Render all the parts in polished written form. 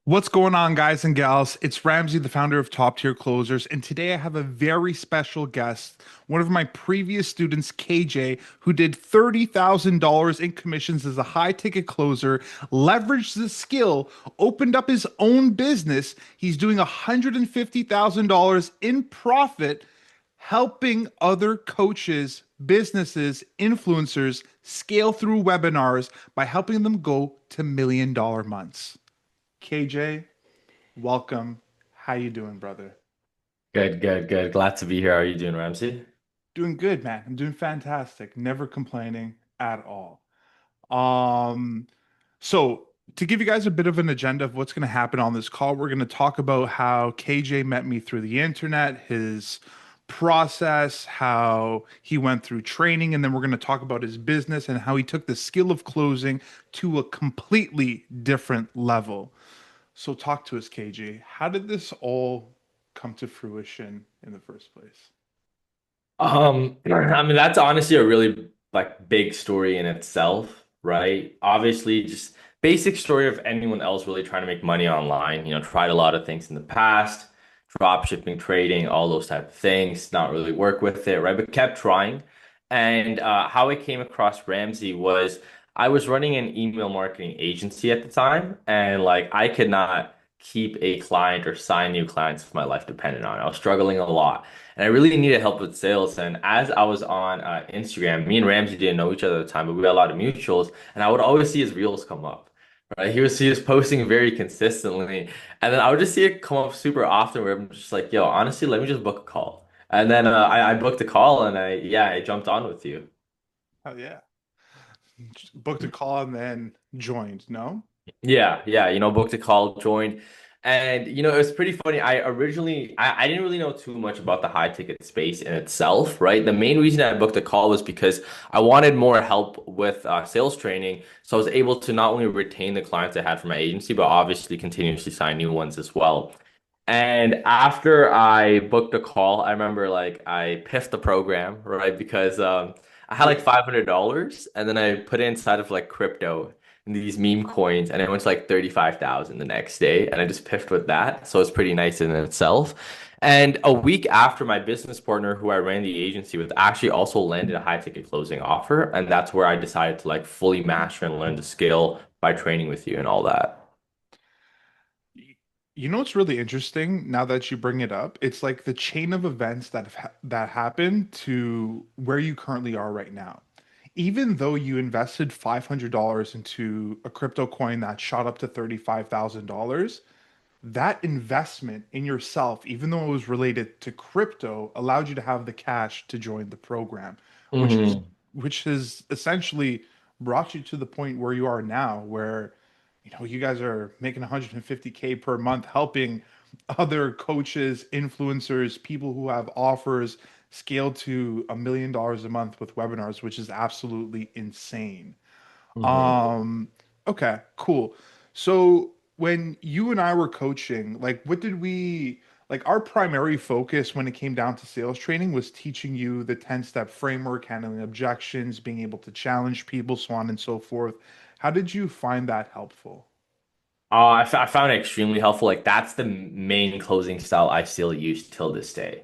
What's going on, guys and gals? It's Ramsey, the founder of Top Tier Closers, and today I have a very special guest, one of my previous students, KJ, who did $30,000 in commissions as a high ticket closer, leveraged the skill, opened up his own business. He's doing $150,000 in profit, helping other coaches, businesses, influencers scale through webinars by helping them go to $1 million months. KJ, welcome. How you doing, brother? Good, good, good. Glad to be here. How are you doing, Ramsey? Doing good, man. I'm doing fantastic. Never complaining at all. Um, so to give you guys a bit of an agenda of what's going to happen on this call, we're going to talk about how KJ met me through the internet, his process, how he went through training, and then we're going to talk about his business and how he took the skill of closing to a completely different level. So talk to us, KJ. How did this all come to fruition in the first place? I mean that's honestly a really big story in itself, right? Obviously, just basic story of anyone else really trying to make money online. Tried a lot of things in the past, drop shipping, trading, all those type of things, not really work with it, right? But kept trying. And how I came across Ramsey was I was running an email marketing agency at the time, and I could not keep a client or sign new clients if my life depended on it. I was struggling a lot. And I really needed help with sales. And as I was on Instagram, me and Ramsey didn't know each other at the time, but we had a lot of mutuals. And I would always see his reels come up. Right? He was posting very consistently. And then I would just see it come up super often where I'm just like, yo, honestly, let me just book a call. And then I booked a call and I jumped on with you. Oh yeah. Just booked a call and then joined, no? Yeah, yeah, booked a call, joined. And it was pretty funny. I didn't really know too much about the high ticket space in itself, right? The main reason I booked a call was because I wanted more help with sales training. So I was able to not only retain the clients I had from my agency, but obviously continuously sign new ones as well. And after I booked a call, I remember I piffed the program, right? Because I had like Yeah. $500 and then I put it inside of like crypto and these meme coins and it went to like 35,000 the next day and I just piffed with that. So it's pretty nice in itself. And a week after my business partner who I ran the agency with actually also landed a high ticket closing offer. And that's where I decided to like fully master and learn the skill by training with you and all that. Y- You know what's really interesting now that you bring it up? It's like the chain of events that happened to where you currently are right now. Even though you invested $500 into a crypto coin that shot up to $35,000, that investment in yourself, even though it was related to crypto, allowed you to have the cash to join the program, which is Hmm. which has essentially brought you to the point where you are now, where you guys are making 150K per month, helping other coaches, influencers, people who have offers scale to $1 million a month with webinars, which is absolutely insane. Hmm. Um, okay, cool. So when you and I were coaching, like what did we like our primary focus when it came down to sales training was teaching you the 10-step framework, handling objections, being able to challenge people, so on and so forth. How did you find that helpful? I found it extremely helpful. Like that's the main closing style I still use till this day,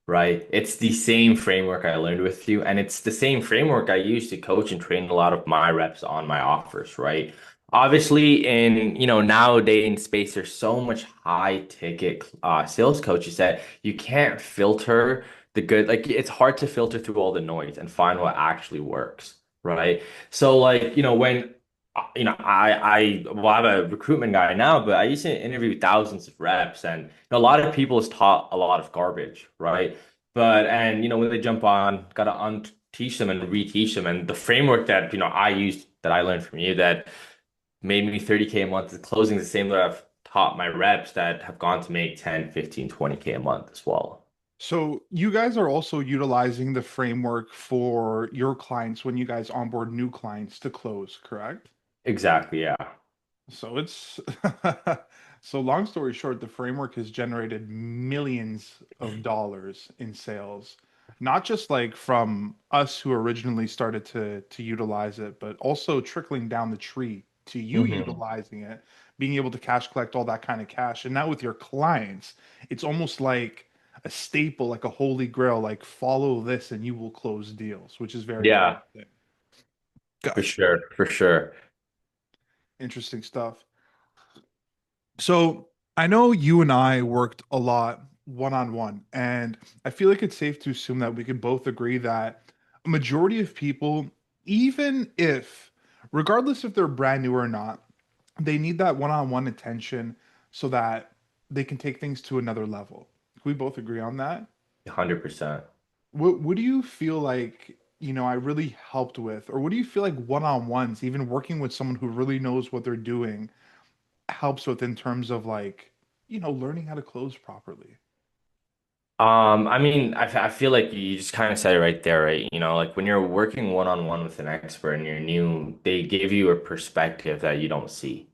right? It's the same framework I learned with you, and it's the same framework I use to coach and train a lot of my reps on my offers, right? Obviously, in nowadays in space, there's so much high ticket sales coaches that you can't filter the good. Like it's hard to filter through all the noise and find what actually works, right? So when I'm a recruitment guy now, but I used to interview thousands of reps, and a lot of people is taught a lot of garbage, right? But and when they jump on, gotta unteach them and reteach them, and the framework that I used that I learned from you that made me 30K a month is closing the same that I've taught my reps that have gone to make 10, 15, 20K a month as well. So you guys are also utilizing the framework for your clients when you guys onboard new clients to close, correct? Exactly, yeah. So it's so long story short, the framework has generated millions of dollars in sales, not just like from us who originally started to utilize it, but also trickling down the tree to you Hmm. utilizing it being able to cash collect all that kind of cash. And now with your clients, it's almost like a staple, like a holy grail, like follow this and you will close deals, which is very Yeah, interesting. for Gosh, sure, for sure. interesting stuff. So I know you and I worked a lot one on one, and I feel like it's safe to assume that we can both agree that a majority of people, even if, regardless if they're brand new or not, they need that one on one attention so that they can take things to another level. Can we both agree on that? 100%. What do you feel like, I really helped with, or what do you feel like one on ones, even working with someone who really knows what they're doing, helps with in terms of like, learning how to close properly. I mean, I feel like you just kind of said it right there, right? You know, like when you're working one-on-one with an expert and you're new, they give you a perspective that you don't see.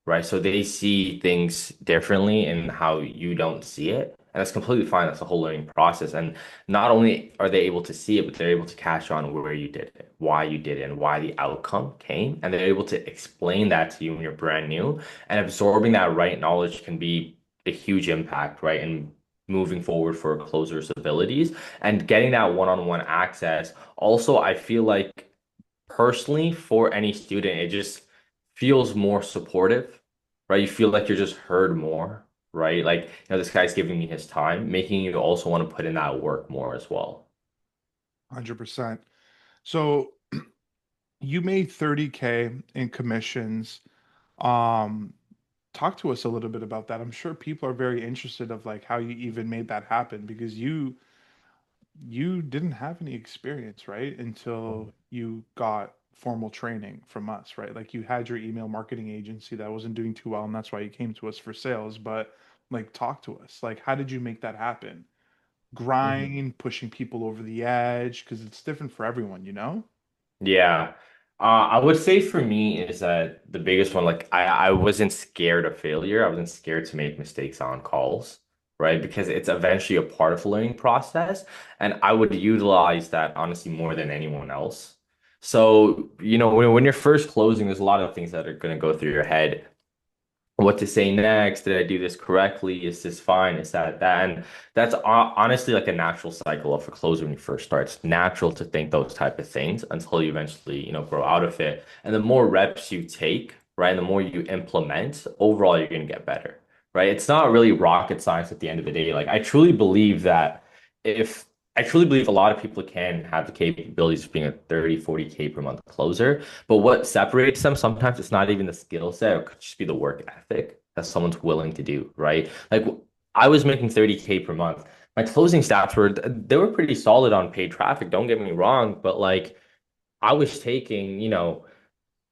Right? So they see things differently in how you don't see it. And that's completely fine. That's a whole learning process. And not only are they able to see it, but they're able to catch on where you did it, why you did it, and why the outcome came. And they're able to explain that to you when you're brand new. And absorbing that right knowledge can be a huge impact, right? And moving forward for a closer's abilities and getting that one-on-one access. Also, I feel like personally for any student, it just feels more supportive, right? You feel like you're just heard more, right? Like, this guy's giving me his time, making you also want to put in that work more as well. 100%. So you made 30K in commissions. Um, Talk to us a little bit about that. I'm sure people are very interested of like how you even made that happen because you didn't have any experience, right? Until you got formal training from us, right? Like you had your email marketing agency that wasn't doing too well, and that's why you came to us for sales. But like, talk to us. Like, how did you make that happen? Mhm. Grind, pushing people over the edge, because it's different for everyone, you know? Yeah. I would say for me is that the biggest one, like I wasn't scared of failure. I wasn't scared to make mistakes on calls, right? Because it's eventually a part of the learning process. And I would utilize that honestly more than anyone else. So, when you're first closing, there's a lot of things that are going to go through your head. What to say next? Did I do this correctly? Is this fine? Is that? And that's honestly like a natural cycle of a closer when you first start. It's natural to think those type of things until you eventually, grow out of it. And the more reps you take, right, and the more you implement, overall, you're going to get better, right? It's not really rocket science at the end of the day. Like if I truly believe a lot of people can have the capabilities of being a 30, 40K per month closer. But what separates them, sometimes it's not even the skill set, it could just be the work ethic that someone's willing to do, right? Like I was making 30K per month. My closing stats they were pretty solid on paid traffic, don't get me wrong, but like I was taking,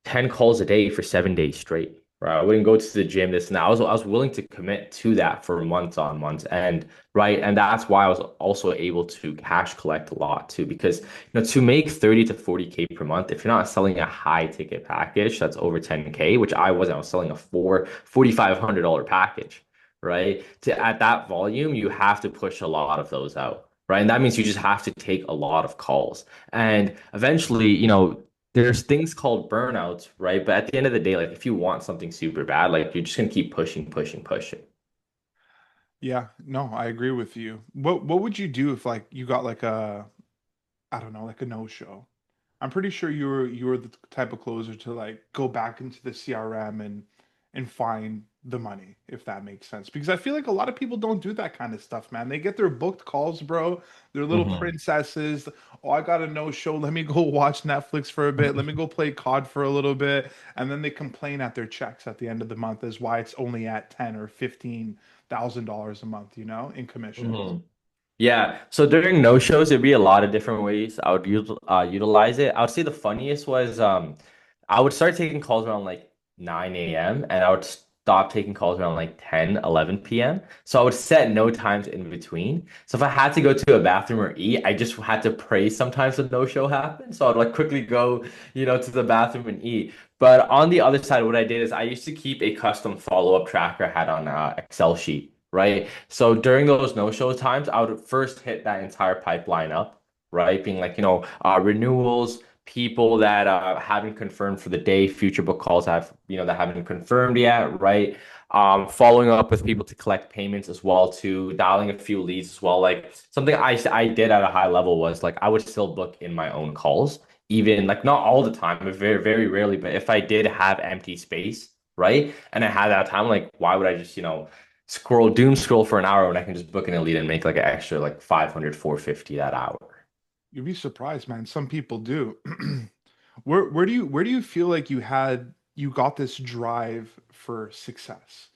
10 calls a day for 7 days straight. Right. I wouldn't go to the gym, this and that. I was willing to commit to that for months on months. And right. And that's why I was also able to cash collect a lot too. Because to make 30 to 40K per month, if you're not selling a high ticket package that's over 10K, which I was selling a $4,500 package, right? To at that volume, you have to push a lot of those out. Right. And that means you just have to take a lot of calls. And eventually, there's things called burnouts, right? But at the end of the day, like if you want something super bad, like you're just gonna keep pushing, pushing, pushing. Yeah, no, I agree with you. What would you do if like you got like a, I don't know, like a no-show? I'm pretty sure you were the type of closer to like go back into the CRM and find the money, if that makes sense. Because I feel like a lot of people don't do that kind of stuff, man. They get their booked calls, bro. They're little Hmm. princesses. Oh, I got a no-show. Let me go watch Netflix for a bit. Let me go play COD for a little bit. And then they complain at their checks at the end of the month as why it's only at 10 or $15,000 a month, in commissions. Hmm. Yeah. So during no shows, there'd be a lot of different ways I would utilize it. I would say the funniest was I would start taking calls around like 9 a.m. and I would stop taking calls around like 10, 11 p.m. So I would set no times in between. So if I had to go to a bathroom or eat, I just had to pray sometimes the no show happened. So I'd like quickly go, to the bathroom and eat. But on the other side, what I did is I used to keep a custom follow-up tracker I had on Excel sheet, right? So during those no-show times, I would first hit that entire pipeline up, right? Being like, renewals, people that haven't confirmed for the day, future book calls have, that haven't confirmed yet, right? Following up with people to collect payments as well, to dialing a few leads as well. Like something I did at a high level was like I would still book in my own calls, even like not all the time, but very, very rarely. But if I did have empty space, right? And I had that time, like why would I just, doom scroll for an hour when I can just book in a lead and make like an extra like 500, 450 that hour? You'd be surprised, man. Some people do. Where do you feel like you got this drive for success?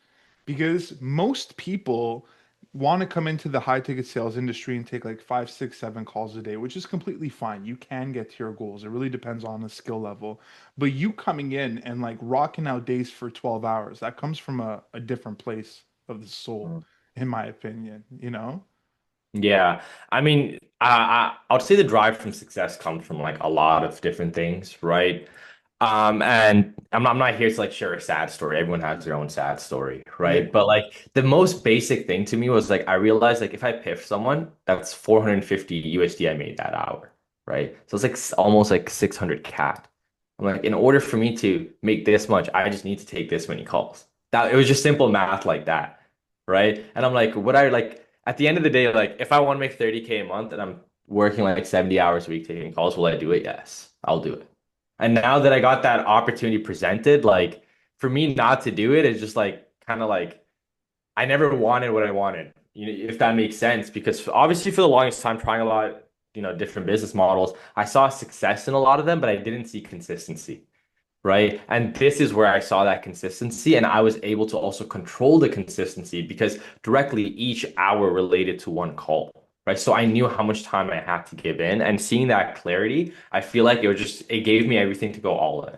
Because most people want to come into the high ticket sales industry and take like five, six, seven calls a day, which is completely fine. You can get to your goals. It really depends on the skill level. But you coming in and like rocking out days for 12 hours, that comes from a different place of the soul, in my opinion, you know? Yeah, I mean, I would say the drive from success comes from like a lot of different things, right? And I'm not here to like share a sad story. Everyone has their own sad story, Yeah. right? But like the most basic thing to me was like I realized like if I piff someone, that's 450 USD I made that hour, right? So it's like almost like 600 CAD. I'm like, in order for me to make this much, I just need to take this many calls. That it was just simple math like that, right? And I'm like, would I like at the end of the day, like if I want to make 30K a month and I'm working like 70 hours a week taking calls, will I do it? Yes, I'll do it. And now that I got that opportunity presented, like for me not to do it is just like kind of like I never wanted what I wanted. If that makes sense, because obviously for the longest time trying a lot, different business models, I saw success in a lot of them, but I didn't see consistency, right? And this is where I saw that consistency, and I was able to also control the consistency because directly each hour related to one call, right? So I knew how much time I had to give in, and seeing that clarity, I feel like it gave me everything to go all in.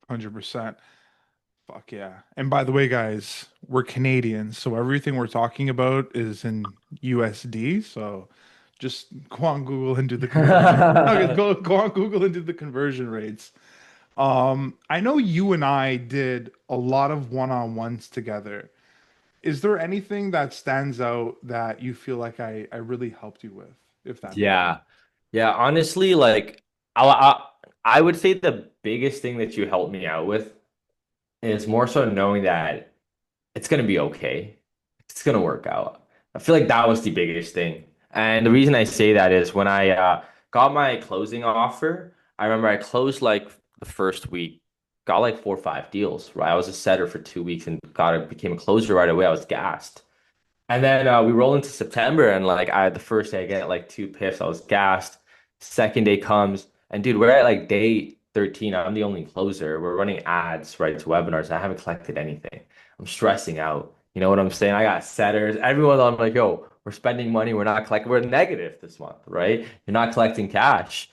100%. Fuck yeah. And by the way, guys, we're Canadians, so everything we're talking about is in USD. So just go on Google and do the conversion. Okay, go on Google and do the conversion rates. I know you and I did a lot of one-on-ones together. Is there anything that stands out that you feel like I really helped you with, if that makes Yeah. Yeah, honestly, like I, I I would say the biggest thing that you helped me out with is more so knowing that it's gonna be okay. It's gonna work out. I feel like that was the biggest thing. And the reason I say that is when I got my closing offer, I remember I closed like the first week, got like 4 or 5 deals, right? I was a setter for 2 weeks and became a closer right away. I was gassed. And then we roll into September, and like the first day I get like 2 piffs. I was gassed. Second day comes, and dude, we're at like day 13. I'm the only closer. We're running ads, right, to webinars. I haven't collected anything. I'm stressing out. You know what I'm saying? I got setters. Everyone, I'm like, yo, we're spending money. We're not collecting. We're negative this month, right? You're not collecting cash.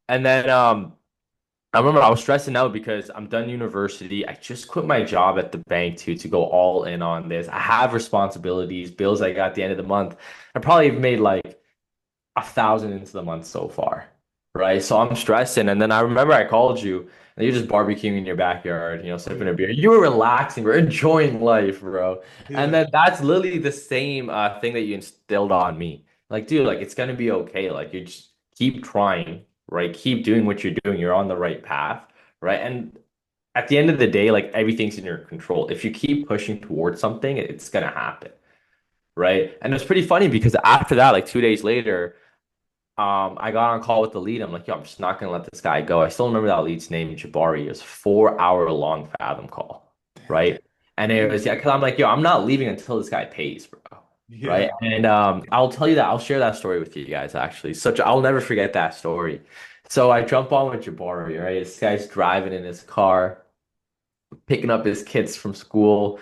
And then I remember I was stressing out because I'm done university. I just quit my job at the bank to go all in on this. I have responsibilities, bills I got at the end of the month. I probably have made like 1,000 into the month so far, right? So I'm stressing. And then I remember I called you and you're just barbecuing in your backyard, sipping a it? beer. You were relaxing, we're enjoying life, bro. And Yeah. then that's literally the same thing that you instilled on me. Like, dude, like it's gonna be okay. Like you just keep trying, right? Keep doing what you're doing. You're on the right path, right? And at the end of the day, like everything's in your control. If you keep pushing towards something, it's gonna happen, right? And it's pretty funny because after that, like 2 days later, I got on call with the lead. I'm like, yo, I'm just not gonna let this guy go. I still remember that lead's name, Jabari. It was a 4 hour long Fathom call, right? And it was yeah, because I'm like, yo, I'm not leaving until this guy pays, bro. Yeah. Right. And I'll tell you that I'll share that story with you guys actually. I'll never forget that story. So I jump on with Jabari, right? This guy's driving in his car, picking up his kids from school.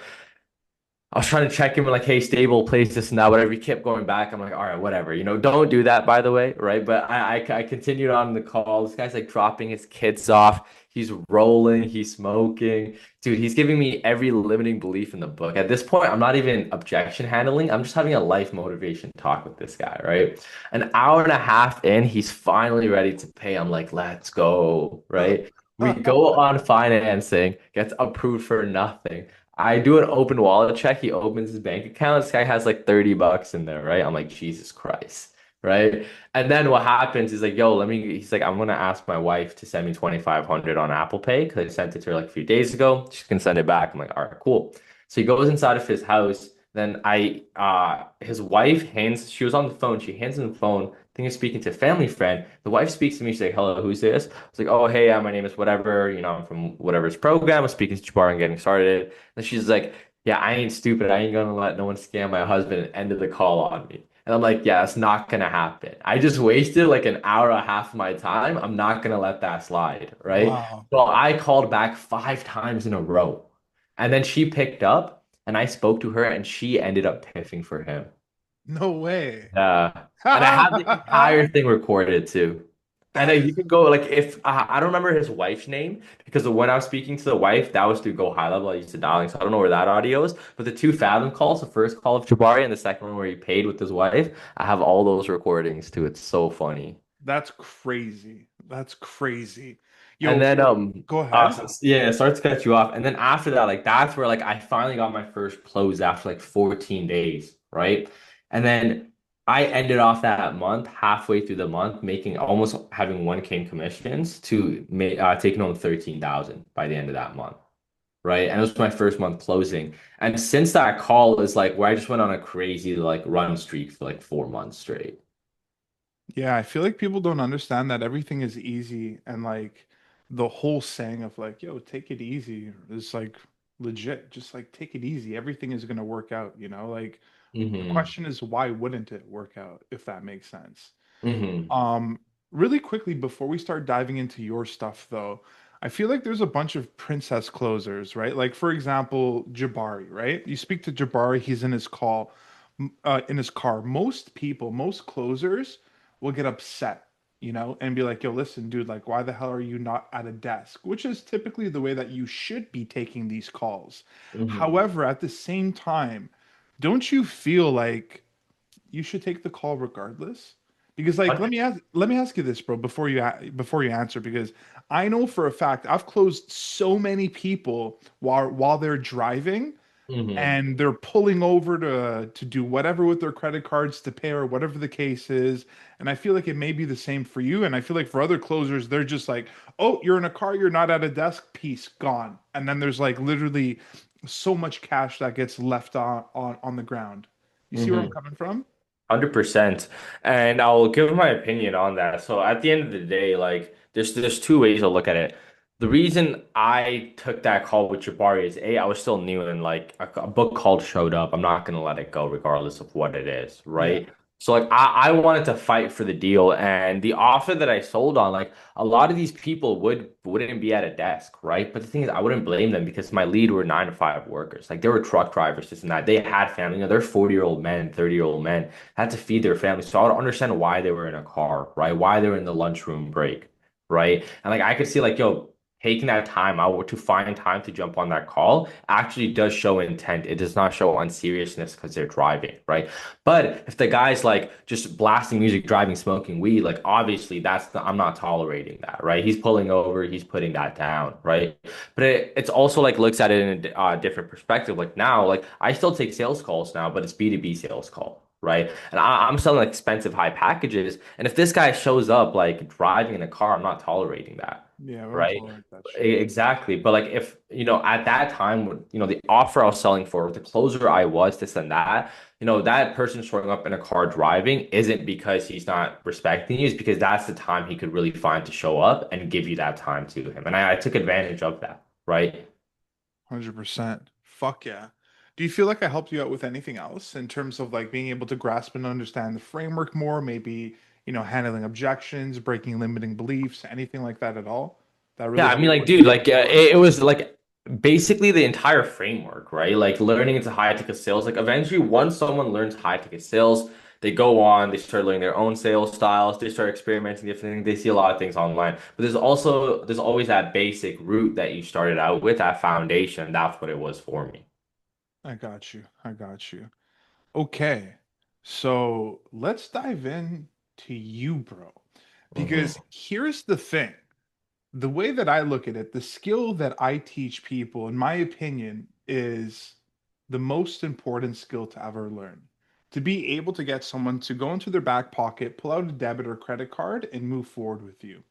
I was trying to check him like, hey, stable, place this and that, whatever. He kept going back. I'm like, all right, whatever. Don't do that, by the way, right? But I continued on the call. This guy's like dropping his kids off. He's rolling, he's smoking. Dude, he's giving me every limiting belief in the book. At this point, I'm not even objection handling. I'm just having a life motivation talk with this guy, right? An hour and a half in, he's finally ready to pay. I'm like, let's go, right? We go on financing, gets approved for nothing. I do an open wallet check. He opens his bank account. This guy has like $30 in there, right? I'm like, Jesus Christ. right? And then what happens is like, yo, he's like, I'm gonna ask my wife to send me 2,500 on Apple Pay because I sent it to her like a few days ago. She's gonna send it back. I'm like, all right, cool. So he goes inside of his house. Then his wife she was on the phone. She hands him the phone. I think he's speaking to a family friend. The wife speaks to me. She's like, hello, who's this? I was like, oh, hey, my name is whatever. I'm from whatever's program. I'm speaking to Jabbar and getting started. And she's like, yeah, I ain't stupid. I ain't gonna let no one scam my husband and ended the call on me. And I'm like, yeah, that's not gonna happen. I just wasted like an hour and a half of my time. I'm not gonna let that slide, right? Wow. So I called back 5 times in a row. And then she picked up and I spoke to her and she ended up piffing for him. No way. And I have the entire thing recorded too. And That then you is can go like if I don't remember his wife's name because when I was speaking to the wife, that was through Go High Level. I used to dialing, so I don't know where that audio is. But the two Fathom calls, the first call of Jabari and the second one where he paid with his wife, I have all those recordings too. It's so funny. that's crazy. That's crazy. And Yo, then go ahead. yeah, sorry to cut you off. And then after that, like that's where like I finally got my first close after like 14 days, right? And then I ended off that month halfway through the month making almost having 1K in commissions to taking home 13,000 by the end of that month, right? And it was my first month closing. And since that call is like where I just went on a crazy like run streak for like 4 months straight. Yeah, I feel like people don't understand that everything is easy and like the whole saying of like, yo, take it easy is like legit. Just like take it easy. Everything is gonna work out, you know? Like the Hmm. question is why wouldn't it work out if that makes sense? Hmm. Um, Really quickly before we start diving into your stuff though, I feel like there's a bunch of princess closers, right? Like for example, Jabari, right? You speak to Jabari, he's in his in his car. Most people, most closers will get upset, and be like, "Yo, listen, dude, like why the hell are you not at a desk?" Which is typically the way that you should be taking these calls. Hmm. However, at the same time, don't you feel like you should take the call regardless? Because like let me ask you this, bro, before you answer, because I know for a fact I've closed so many people while they're driving Hmm. and they're pulling over to do whatever with their credit cards to pay or whatever the case is. And I feel like it may be the same for you. And I feel like for other closers, they're just like, oh, you're in a car, you're not at a desk, peace, gone. And then there's like literally so much cash that gets left on the ground. You see where I'm Hmm. coming from? 100%. And I'll give my opinion on that. So at the end of the day, like there's two ways to look at it. The reason I took that call with Jabari is A, I was still new and like a book called showed up. I'm not gonna let it go regardless of what it is, Yeah. right? So like I wanted to fight for the deal and the offer that I sold on, like a lot of these people wouldn't be at a desk, right? But the thing is I wouldn't blame them because my lead were 9 to 5 workers. Like they were truck drivers, this and that. They had family, they're 40-year-old men, 30-year-old men had to feed their family. So I would understand why they were in a car, right? Why they were in the lunchroom break, right? And like I could see like, yo, taking that time out to find time to jump on that call actually does show intent. It does not show unseriousness because they're driving, right? But if the guy's like just blasting music, driving, smoking weed, like obviously I'm not tolerating that, right? He's pulling over, he's putting that down, right? But it's also like looks at it in a different perspective. Like now, like I still take sales calls now, but it's B2B sales call, right? And I'm selling like expensive high packages. And if this guy shows up like driving in a car, I'm not tolerating that, Yeah, I don't right? tolerate that shit. Exactly. But like if, at that time, the offer I was selling for, the closer I was, this and that, that person showing up in a car driving isn't because he's not respecting you, it's because that's the time he could really find to show up and give you that time to him. And I took advantage of that, right? 100%. Fuck yeah. Do you feel like I helped you out with anything else in terms of like being able to grasp and understand the framework more, maybe, handling objections, breaking limiting beliefs, anything like that at all? That Yeah, really I mean, helped like, with dude, your like, onboarding? it was like basically the entire framework, right? Like, learning into high ticket sales. Like, eventually, once someone learns high ticket sales, they go on, they start learning their own sales styles, they start experimenting different things. They see a lot of things online, but there's always that basic root that you started out with, that foundation. That's what it was for me. I got you. I got you. Okay. So let's dive in to you, bro. Hmm. Because here's the thing. The way that I look at it, the skill that I teach people, in my opinion, is the most important skill to ever learn. to be able to get someone to go into their back pocket, pull out a debit or credit card, and move forward with you.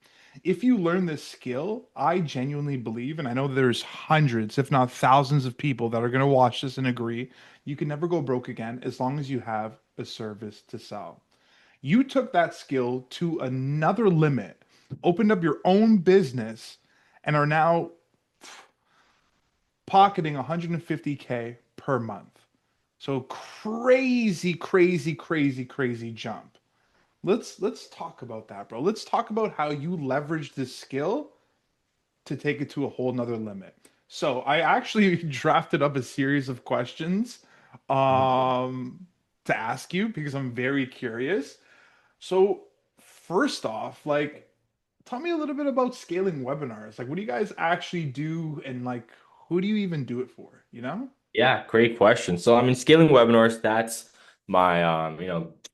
If you learn this skill, I genuinely believe, and I know there's hundreds, if not thousands, of people that are going to watch this and agree, you can never go broke again as long as you have a service to sell. You took that skill to another limit, opened up your own business, and are now pocketing 150K per month. So crazy, crazy, crazy, crazy jump. Let's talk about that, bro. Let's talk about how you leverage this skill to take it to a whole nother limit. So I actually drafted up a series of questions to ask you because I'm very curious. So first off, like tell me a little bit about scaling webinars. Like what do you guys actually do and like who do you even do it for, you know? Yeah, great question. So, I mean, scaling webinars, that's my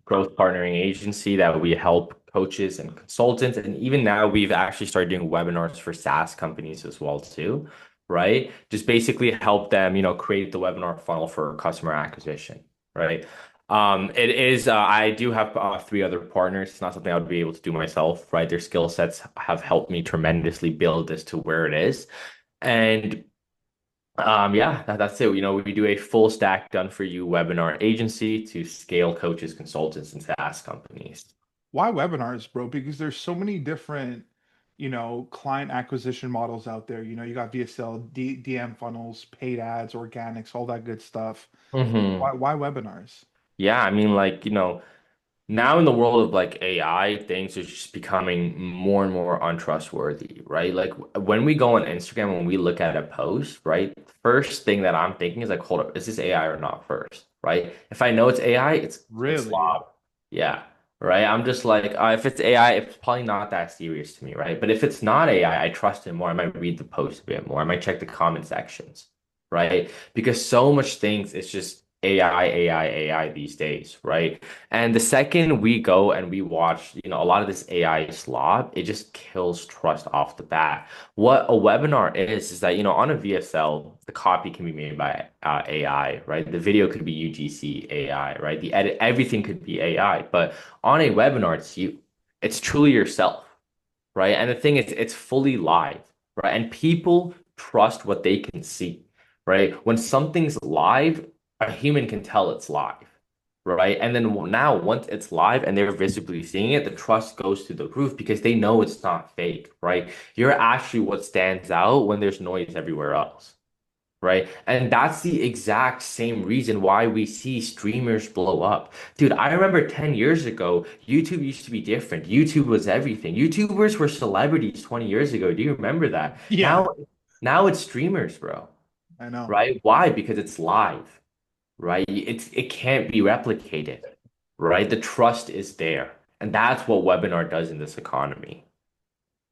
growth partnering agency that we help coaches and consultants. And even now we've actually started doing webinars for SaaS companies as well too, right? Just basically help them, create the webinar funnel for customer acquisition, right? It is, I do have three other partners. It's not something I would be able to do myself, right? Their skill sets have helped me tremendously build this to where it is. And yeah, that's it. We do a full stack done for you webinar agency to scale coaches, consultants, and SaaS companies. Why webinars, bro? Because there's so many different, client acquisition models out there. You got VSL, DM funnels, paid ads, organics, all that good stuff. Hmm. Why webinars? Yeah, I mean, like, now in the world of like AI, things are just becoming more and more untrustworthy, right? Like when we go on Instagram, when we look at a post, right? First thing that I'm thinking is like, hold up, is this AI or not first, right? If I know it's AI, it's Really? slob. Yeah, right. I'm just like, if it's AI, it's probably not that serious to me, right? But if it's not AI, I trust it more. I might read the post a bit more. I might check the comment sections, right? Because so much things, it's just AI, AI, AI these days, right? And the second we go and we watch, a lot of this AI slop, it just kills trust off the bat. What a webinar is that, on a VSL, the copy can be made by AI, right? The video could be UGC AI, right? The edit, everything could be AI. But on a webinar, it's you. It's truly yourself, right? And the thing is, it's fully live, right? And people trust what they can see, right? When something's live, a human can tell it's live, right? And then now, once it's live and they're visibly seeing it, the trust goes through the roof because they know it's not fake, right? You're actually what stands out when there's noise everywhere else. Right. And that's the exact same reason why we see streamers blow up. Dude, I remember 10 years ago, YouTube used to be different. YouTube was everything. YouTubers were celebrities 20 years ago. Do you remember that? Yeah, Now it's streamers, bro. I know. Right? Why? Because it's live, right? It can't be replicated, right? The trust is there. And that's what webinar does in this economy.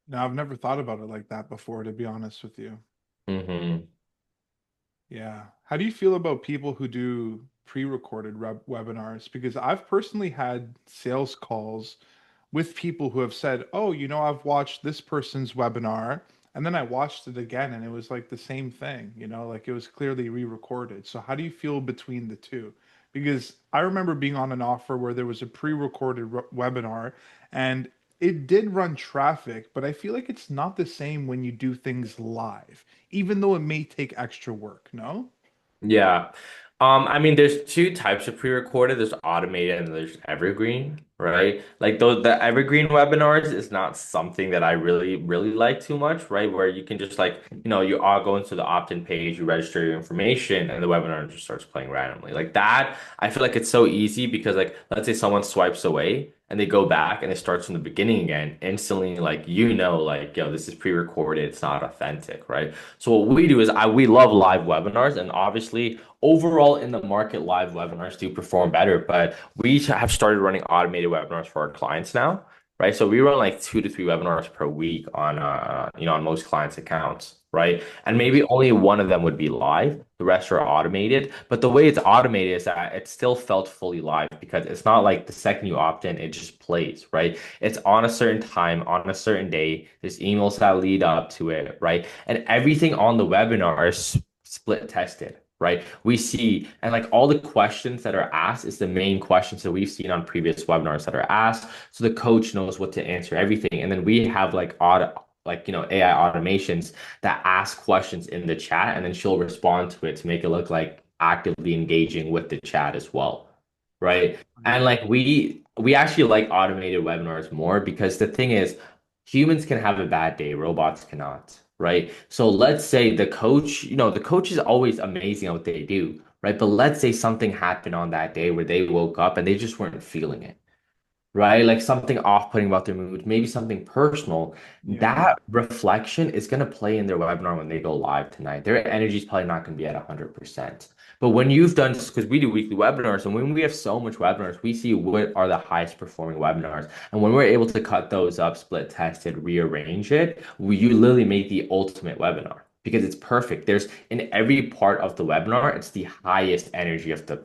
No, I've never thought about it like that before, to be honest with you. Hmm. Yeah. How do you feel about people who do pre-recorded webinars? Because I've personally had sales calls with people who have said, "Oh, I've watched this person's webinar, and then I watched it again, and it was like the same thing, like it was clearly re-recorded." So how do you feel between the two? Because I remember being on an offer where there was a pre-recorded webinar, and it did run traffic, but I feel like it's not the same when you do things live, even though it may take extra work, no? Yeah. I mean, there's two types of pre-recorded. There's automated and there's evergreen, right? Like the evergreen webinars is not something that I really, really like too much, right? Where you can just like, you all go into the opt-in page, you register your information, and the webinar just starts playing randomly. Like that, I feel like it's so easy because like let's say someone swipes away and they go back and it starts from the beginning again, instantly like like, yo, this is pre-recorded, it's not authentic, right? So what we do is we love live webinars, and obviously overall in the market, live webinars do perform better. But we have started running automated webinars for our clients now, right? So we run like 2 to 3 webinars per week on on most clients' accounts, right? And maybe only one of them would be live. The rest are automated. But the way it's automated is that it still felt fully live because it's not like the second you opt in, it just plays, right? It's on a certain time, on a certain day. There's emails that lead up to it, right? And everything on the webinar is split tested, right? We see, and like all the questions that are asked is the main questions that we've seen on previous webinars that are asked. So the coach knows what to answer everything. And then we have like AI automations that ask questions in the chat, and then she'll respond to it to make it look like actively engaging with the chat as well, right? And Right. like we actually like automated webinars more because the thing is humans can have a bad day, robots cannot, right? So let's say the coach is always amazing at what they do, right? But let's say something happened on that day where they woke up and they just weren't feeling it, right? Like something off-putting about their mood, maybe something personal. Yeah. That reflection is going to play in their webinar when they go live tonight. Their energy is probably not going to be at 100%. But when you've done, because we do weekly webinars, and when we have so much webinars, we see what are the highest performing webinars. And when we're able to cut those up, split test it, rearrange it, you literally make the ultimate webinar. Because it's perfect. There's in every part of the webinar, it's the highest energy of the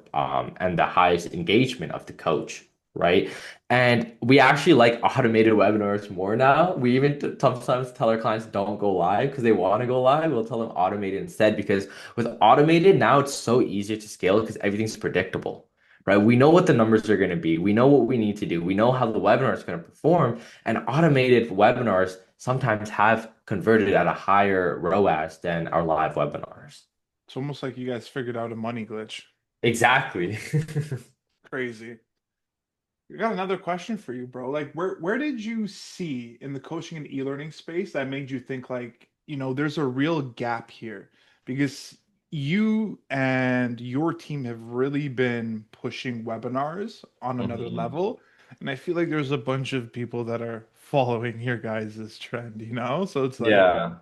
and the highest engagement of the coach, right? And we actually like automated webinars more now. We even sometimes tell our clients don't go live because they want to go live. We'll tell them automate it instead because with automated now it's so easier to scale because everything's predictable, right? We know what the numbers are going to be. We know what we need to do. We know how the webinar is going to perform. And automated webinars sometimes have converted at a higher ROAS than our live webinars. It's almost like you guys figured out a money glitch. Exactly. Crazy. I got another question for you, bro. Like, where did you see in the coaching and e-learning space that made you think like, there's a real gap here? Because you and your team have really been pushing webinars on another Mhm. level, and I feel like there's a bunch of people that are following your guys' trend, you know? So it's like, Yeah.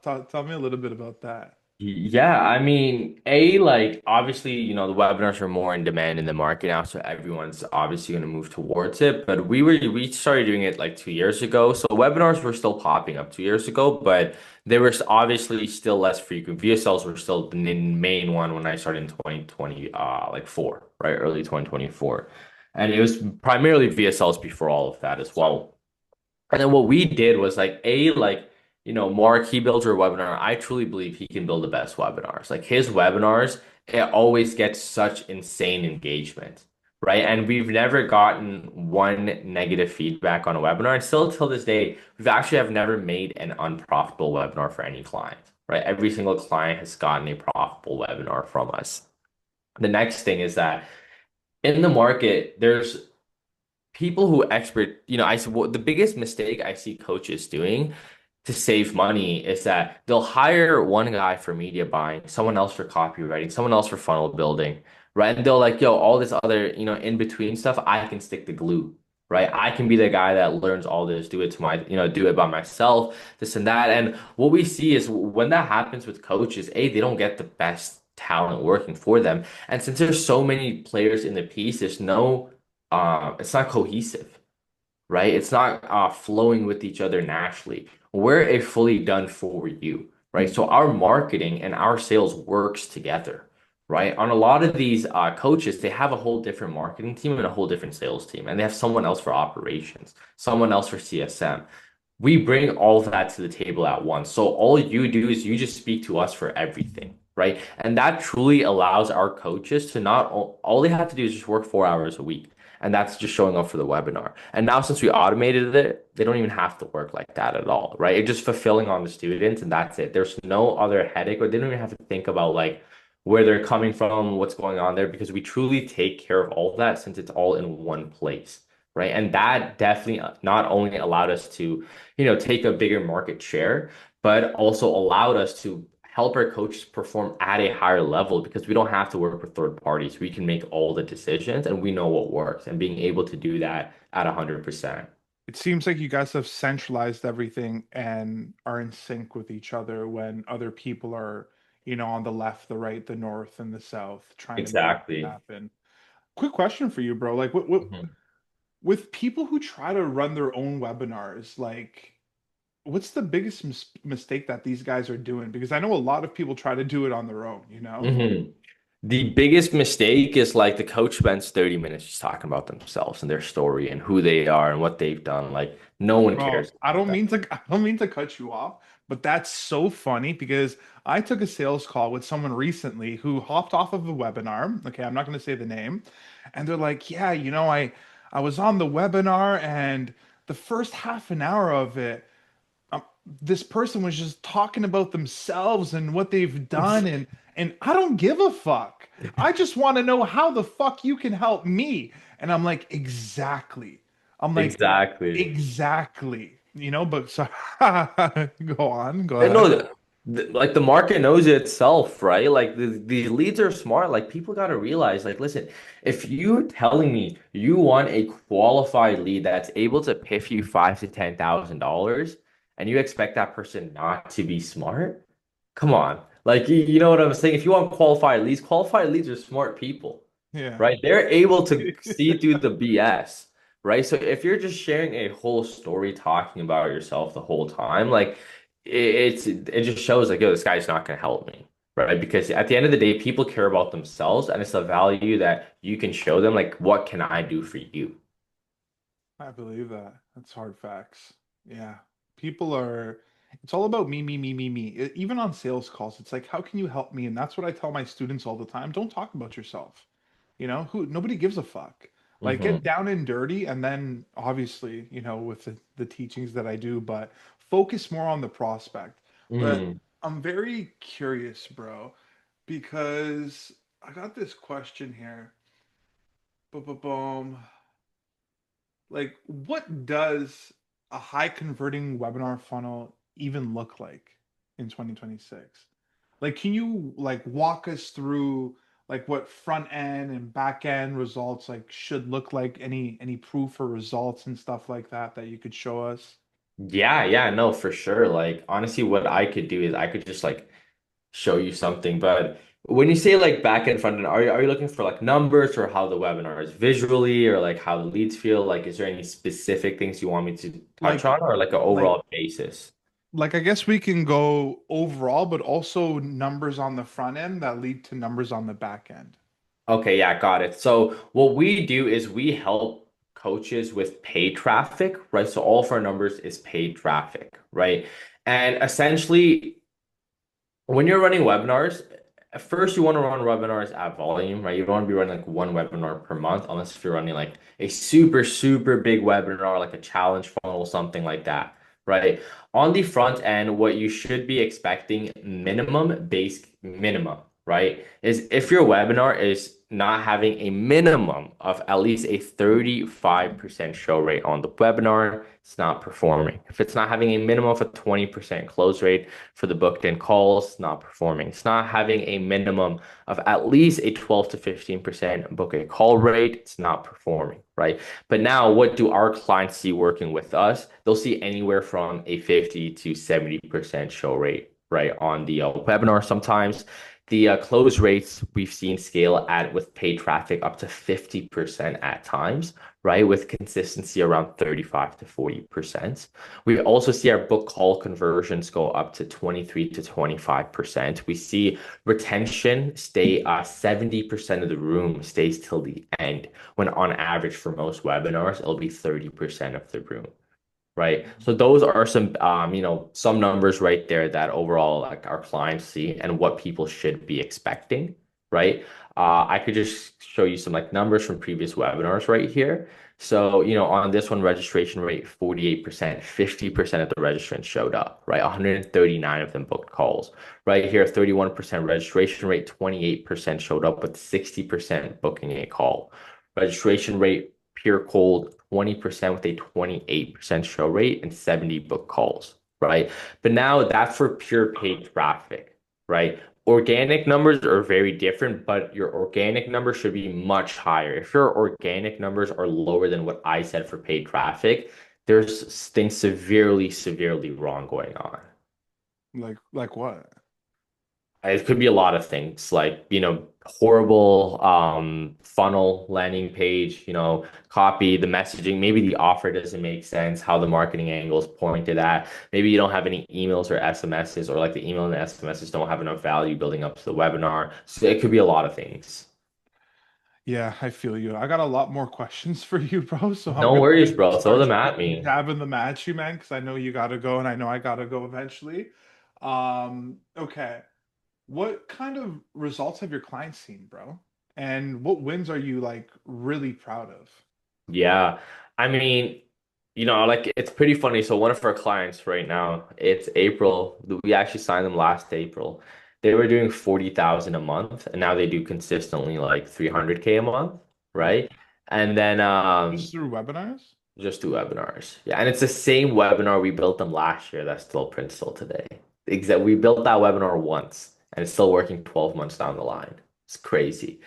tell me a little bit about that. Yeah, I mean, like obviously, the webinars are more in demand in the market now, so everyone's obviously going to move towards it. But we started doing it like 2 years ago, so webinars were still popping up 2 years ago, but they were obviously still less frequent. VSLs were still the main one when I started in 2020, like four, right, early 2024, and it was primarily VSLs before all of that as well. And then what we did was Mark, he builds our webinar. I truly believe he can build the best webinars. Like his webinars, it always gets such insane engagement, right? And we've never gotten one negative feedback on a webinar. And still till this day, we've actually have never made an unprofitable webinar for any client, right? Every single client has gotten a profitable webinar from us. The next thing is that in the market, there's people who expert, the biggest mistake I see coaches doing to save money is that they'll hire one guy for media buying, someone else for copywriting, someone else for funnel building, right? And they'll like, yo, all this other, in between stuff, I can stick the glue, right? I can be the guy that learns all this, do it by myself, this and that. And what we see is when that happens with coaches, they don't get the best talent working for them. And since there's so many players in the piece, it's not cohesive, right? It's not flowing with each other naturally. We're a fully done for you, right? So our marketing and our sales works together, right? On a lot of these coaches, they have a whole different marketing team and a whole different sales team, and they have someone else for operations, someone else for CSM. We bring all of that to the table at once. So all you do is you just speak to us for everything, right? And that truly allows our coaches to not all they have to do is just work 4 hours a week. And that's just showing up for the webinar. And now since we automated it, they don't even have to work like that at all, right? It's just fulfilling on the students and that's it. There's no other headache or they don't even have to think about like where they're coming from, what's going on there, because we truly take care of all of that since it's all in one place. Right. And that definitely not only allowed us to, take a bigger market share, but also allowed us to help our coaches perform at a higher level because we don't have to work with third parties. We can make all the decisions and we know what works and being able to do that at 100%. It seems like you guys have centralized everything and are in sync with each other when other people are, on the left, the right, the north, and the south trying to make it Exactly. happen. Quick question for you, bro. Like, Mhm. with people who try to run their own webinars, like, what's the biggest mistake that these guys are doing? Because I know a lot of people try to do it on their own, you know? Mhm. The biggest mistake is like the coach spends 30 minutes just talking about themselves and their story and who they are and what they've done. Like no one Bro, cares I about don't that. mean to I don't mean to cut you off, But that's so funny because I took a sales call with someone recently who hopped off of a webinar. Okay, I'm not going to say the name. And they're like, "Yeah, I was on the webinar and the first half an hour of it, this person was just talking about themselves and what they've done and I don't give a fuck. I just want to know how the fuck you can help me." And I'm like, "Exactly." I'm like, Exactly. "Exactly." But so go And no, ahead. like the market knows it itself, right? Like these leads are smart. Like people got to realize, like, listen, if you're telling me you want a qualified lead that's able to piff you $5,000 to $10,000, and you expect that person not to be smart, come on. Like you know what I'm saying? If you want qualified leads are smart people, Yeah. right? They're able to see through the BS, right? So if you're just sharing a whole story talking about yourself the whole time, like it just shows like, yo, this guy's not gonna help me, right? Because at the end of the day, people care about themselves, and it's the value that you can show them. Like, what can I do for you? I believe that. That's hard facts. Yeah. People are, it's all about me, me, me, me, me. Even on sales calls, it's like, how can you help me? And that's what I tell my students all the time. Don't talk about yourself. Nobody gives a fuck. Like, get Hmm. down and dirty, and then obviously, with the teachings that I do, but focus more on the prospect. But Hmm. I'm very curious, bro, because I got this question here. Boom, boom, boom. Like, what does a high converting webinar funnel even look like in 2026? Like, can you like walk us through like what front end and back end results like should look like, any proof or results and stuff like that that you could show us? Yeah, yeah, no, for sure. Like, honestly, what I could do is I could just like show you something. But when you say like back and front end, are you looking for like numbers or how the webinar is visually or like how the leads feel? Like, is there any specific things you want me to touch Like on or like an like overall basis? like I guess we can go overall, but also numbers on the front end that lead to numbers on the back end. Okay, yeah, got it. So what we do is we help coaches with paid traffic, right? So all of our numbers is paid traffic, right? And essentially, when you're running webinars, at first you want to run webinars at volume, right? You don't want to be running like one webinar per month, unless if you're running like a super, super big webinar, like a challenge funnel, something like that, right? On the front end, what you should be expecting minimum, right? Is if your webinar is not having a minimum of at least a 35% show rate on the webinar, it's not performing. If it's not having a minimum of a 20% close rate, for the booked in calls, not performing. It's not having a minimum of at least a 12 to 15% book a call rate. It's not performing, right? But now, what do our clients see working with us? They'll see anywhere from a 50 to 70% show rate, right, on the webinar sometimes. The close rates we've seen scale at with paid traffic up to 50% at times, right? With consistency around 35 to 40%. We also see our book call conversions go up to 23 to 25%. We see retention stay 70% of the room stays till the end, when on average for most webinars, it'll be 30% of the room, right? So those are some some numbers right there that overall like our clients see and what people should be expecting, right? I could just show you some like numbers from previous webinars right here. So, on this one, registration rate 48%, 50% of the registrants showed up, right? 139 of them booked calls. Right here, 31% registration rate, 28% showed up, with 60% booking a call. Registration rate pure cold, 20% with a 28% show rate and 70 book calls, right? But now that's for pure paid traffic, right? Organic numbers are very different, but your organic numbers should be much higher. If your organic numbers are lower than what I said for paid traffic, there's things severely, severely wrong going on. Like what? It could be a lot of things like, horrible funnel landing page, copy, the messaging, maybe the offer doesn't make sense, how the marketing angle is pointed at. Maybe you don't have any emails or SMSs, or like the email and the SMSs don't have enough value building up to the webinar. So it could be a lot of things. Yeah, I feel you. I got a lot more questions for you, bro. So I'm No gonna worries, like bro. Throw start them at me. jabbing them at you, man, because I know you gotta go and I know I gotta go eventually. Okay. What kind of results have your clients seen, bro? And what wins are you like really proud of? Yeah. I mean, like it's pretty funny. So one of our clients right now, it's April. We actually signed them last April. They were doing 40,000 a month, and now they do consistently like 300K a month, Oh, right? And then just through webinars? just do webinars. Yeah, and it's the same webinar we built them last year that's still print still today. Exactly. We built that webinar once and it's still working 12 months down the line. It's crazy.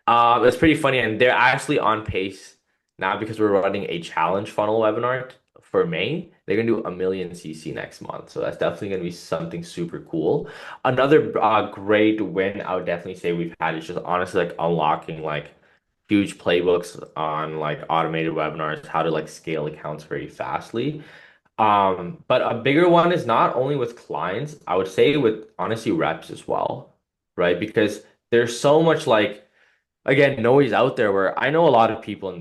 It's pretty funny, and they're actually on pace now because we're running a challenge funnel webinar for May. They're gonna do a million CC next month, so that's definitely gonna be something super cool. Another great win I would definitely say we've had is just honestly like unlocking like huge playbooks on like automated webinars, how to like scale accounts very fastly. But a bigger one is not only with clients, I would say with honestly reps as well, right? Because there's so much like again, noise out there where I know a lot of people in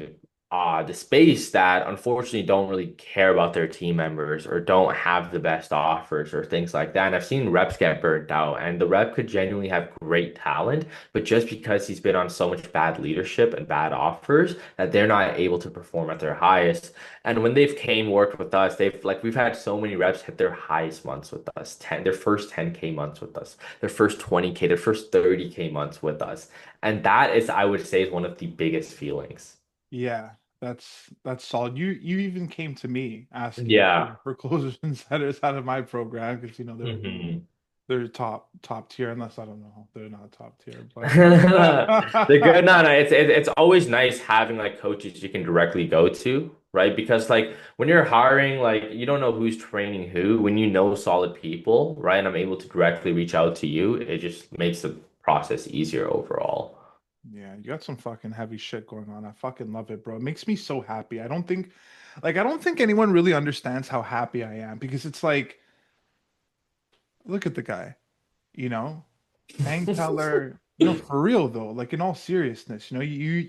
the space that unfortunately don't really care about their team members or don't have the best offers or things like that. And I've seen reps get burnt out, and the rep could genuinely have great talent, but just because he's been on so much bad leadership and bad offers that they're not able to perform at their highest. And when they've came worked with us, they've like we've had so many reps hit their highest months with us, their first 10K months with us, their first 20K, their first 30K months with us. And that is, I would say, is one of the biggest feelings. Yeah, that's solid. You even came to me asking Yeah. for closers and setters out of my program because hmm they're top tier, unless I don't know, they're not top tier, but They're good. No, no, it's always nice having like coaches you can directly go to, right? Because like when you're hiring, like you don't know who's training who. When you know solid people, right? And I'm able to directly reach out to you, it just makes the process easier overall. yeah, you got some fucking heavy shit going on. I fucking love it, bro. It makes me so happy. I don't think anyone really understands how happy I am because it's like, look at the guy, you know, bank teller, for real though, like in all seriousness, you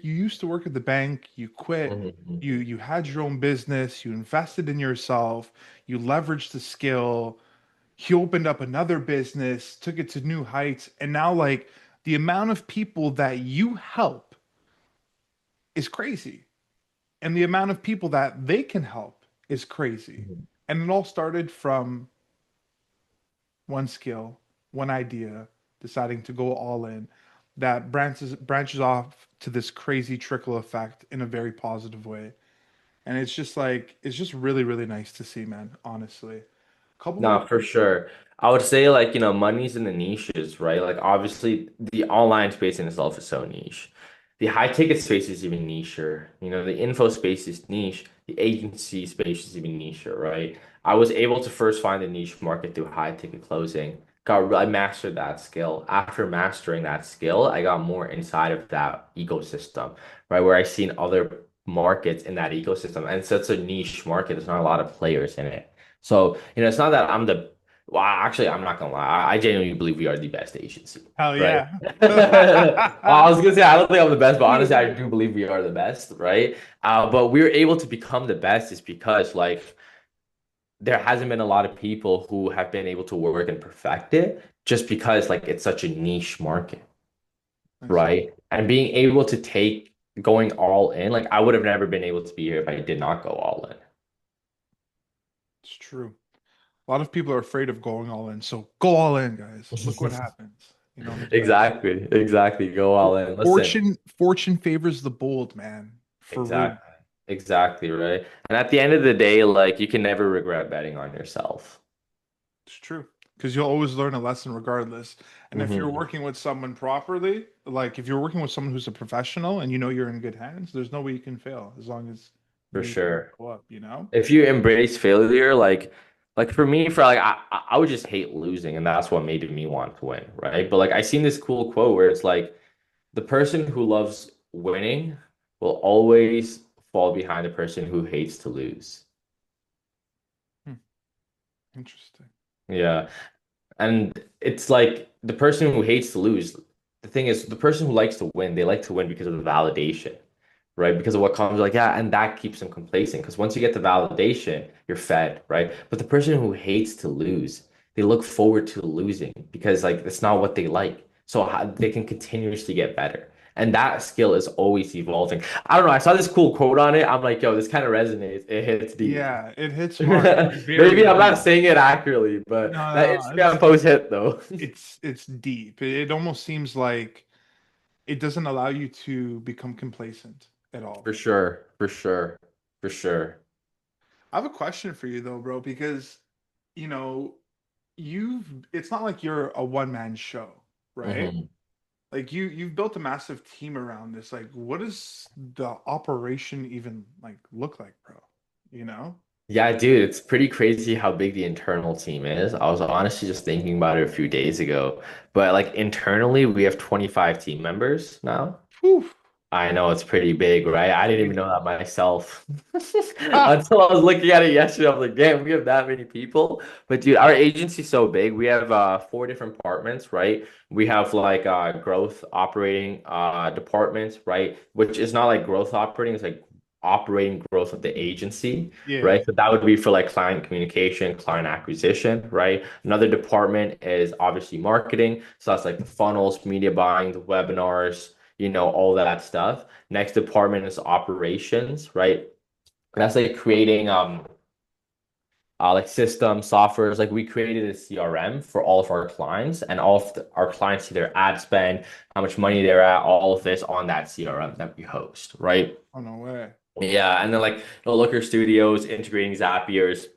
used to work at the bank, you quit, Mhm. you had your own business, you invested in yourself, you leveraged the skill, he opened up another business, took it to new heights, and now like the amount of people that you help is crazy. And the amount of people that they can help is crazy. Mhm. And it all started from one skill, one idea, deciding to go all in that branches off to this crazy trickle effect in a very positive way. And it's just really, really nice to see, man, honestly. Couple more No, for sure. I would say like, money's in the niches, right? Like obviously the online space in itself is so niche. The high ticket space is even nicher. The info space is niche. The agency space is even nicher, right? I was able to first find the niche market through high ticket closing. I mastered that skill. After mastering that skill, I got more inside of that ecosystem, right? Where I seen other markets in that ecosystem. And so it's a niche market. There's not a lot of players in it. So, it's not that well, actually, I'm not gonna lie. I genuinely believe we are the best agency, hell right? yeah. Well, I was gonna say, I don't think I'm the best, but honestly, I do believe we are the best, right? But we're able to become the best is because, like, there hasn't been a lot of people who have been able to work and perfect it just because, like, it's such a niche market, I see. right? And being able to take going all in, like, I would have never been able to be here if I did not go all in. It's true. A lot of people are afraid of going all in. So go all in, guys. Look what happens. It's very Exactly, exactly. Go all in. Listen, fortune favors the bold, man. For real. exactly, exactly, right? And at the end of the day, like you can never regret betting on yourself. It's true. Because you'll always learn a lesson regardless. And if you're hmm working with someone properly, like if you're working with someone who's a professional and you know you're in good hands, there's no way you can fail as long as For you sure. go up? If you embrace failure, like for me, for like I would just hate losing, and that's what made me want to win, right? But like I seen this cool quote where it's like the person who loves winning will always fall behind the person who hates to lose. Hmm, interesting. Yeah. And it's like the person who hates to lose, the thing is, the person who likes to win, they like to win because of the validation, right? Because of what comes, like, yeah, and that keeps them complacent. Because once you get the validation, you're fed, right? But the person who hates to lose, they look forward to losing because, like, it's not what they like. So they can continuously get better. And that skill is always evolving. I don't know. I saw this cool quote on it. I'm like, yo, this kind of resonates. It hits deep. Yeah, it hits hard. It's very Maybe I'm not deep. saying it accurately, but No, that no, no. Instagram post hit though. It's deep. It almost seems like it doesn't allow you to become complacent at all. For sure, for sure, for sure. I have a question for you though, bro, because you know, you've it's not like you're a one-man show, right? Mhm. Like you've built a massive team around this. Like what does the operation even like look like, bro? You know? Yeah, dude, it's pretty crazy how big the internal team is. I was honestly just thinking about it a few days ago. But like internally, we have 25 team members now. Whew, I know it's pretty big, right? I didn't even know crazy. that myself Ah, until I was looking at it yesterday. I was like, damn, we have that many people. But dude, our agency's so big. We have four different departments, right? We have like growth operating departments, right? Which is not like growth operating, it's like operating growth of the agency, yeah. right? So that would be for like client communication, client acquisition, right? Another department is obviously marketing. So that's like the funnels, media buying, the webinars, all that stuff. Next department is operations, right? That's like creating like system softwares. Like we created a CRM for all of our clients, and all of our clients see their ad spend, how much money they're at, all of this on that CRM that we host, right? Oh no way. Yeah, and then like the Looker Studios integrating Zapier's,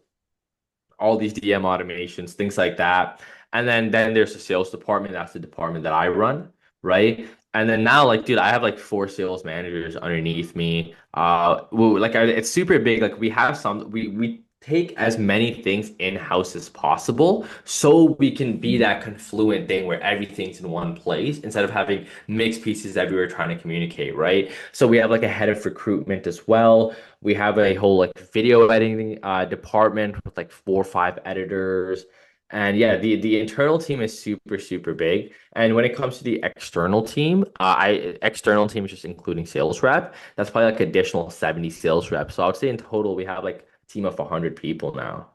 all these DM automations, things like that. And then there's the sales department. That's the department that I run, right? And then now, like, dude, I have like four sales managers underneath me. It's super big. Like, we take as many things in-house as possible, so we can be that confluent thing where everything's in one place instead of having mixed pieces everywhere trying to communicate, right? So we have like a head of recruitment as well. We have a whole like video editing department with like 4 or 5 editors. And yeah, the internal team is super, super big. And when it comes to the external team, external team is just including sales rep. That's probably like additional 70 sales reps. So I would say in total we have like a team of 100 people now.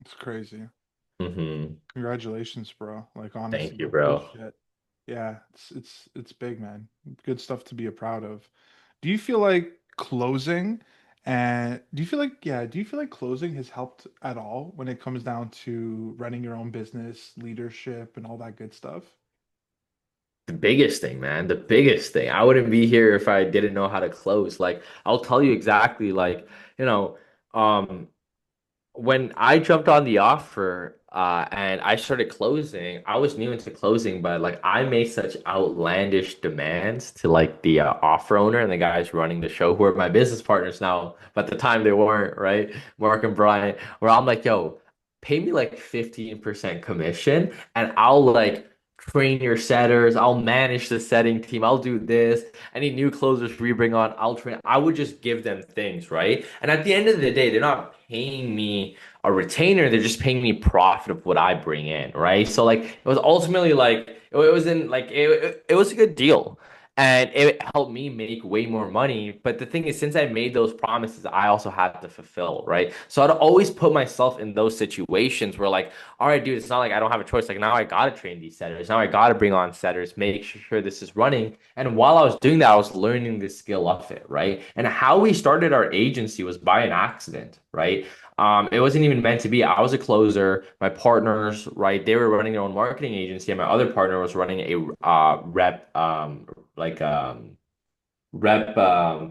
It's crazy. Hmm. Congratulations, bro. Like Thank honestly, you, good bro. shit. Yeah, it's big, man. Good stuff to be proud of. Do you feel like closing and do you feel like closing has helped at all when it comes down to running your own business, leadership, and all that good stuff? The biggest thing, man, the biggest thing. I wouldn't be here if I didn't know how to close. Like, I'll tell you exactly, like, you know, um, when I jumped on the offer and I started closing, I was new into closing, but like I made such outlandish demands to like the offer owner and the guys running the show who are my business partners now, but at the time they weren't, right? Mark and Brian, where I'm like, yo, pay me like 15% commission and I'll like train your setters, I'll manage the setting team, I'll do this. Any new closers we bring on, I'll train. I would just give them things, right? And at the end of the day, they're not paying me a retainer, they're just paying me profit of what I bring in, right? So like it was ultimately like it was in like it was a good deal. And it helped me make way more money. But the thing is, since I made those promises, I also had to fulfill, right? So I'd always put myself in those situations where, like, all right, dude, it's not like I don't have a choice. Like, now I got to train these setters. Now I got to bring on setters, make sure this is running. And while I was doing that, I was learning the skill of it, right? And how we started our agency was by an accident, right? It wasn't even meant to be. I was a closer. My partners, right, they were running their own marketing agency, and my other partner was running a like rep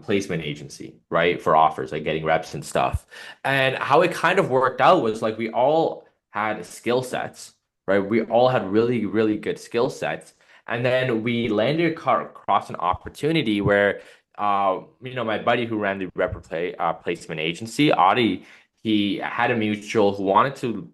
placement agency, right, for offers, like getting reps and stuff. And how it kind of worked out was like we all had skill sets, right? We all had really, really good skill sets. And then we landed across an opportunity where, my buddy who ran the placement agency, Audie, he had a mutual who wanted to,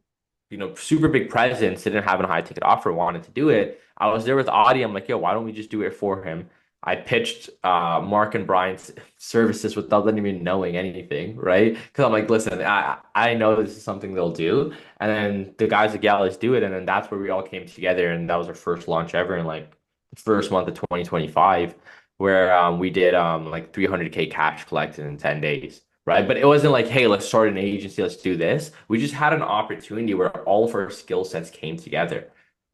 super big presence, didn't have a high ticket offer, wanted to do it. I was there with Audie. I'm like, yo, why don't we just do it for him? I pitched Mark and Brian's services without them even knowing anything, right? Because I'm like, listen, I know this is something they'll do, and then the guys at Gallus do it, and then that's where we all came together, and that was our first launch ever in like first month of 2025, where we did like 300K cash collected in 10 days. Right. But it wasn't like, hey, let's start an agency, let's do this. We just had an opportunity where all of our skill sets came together.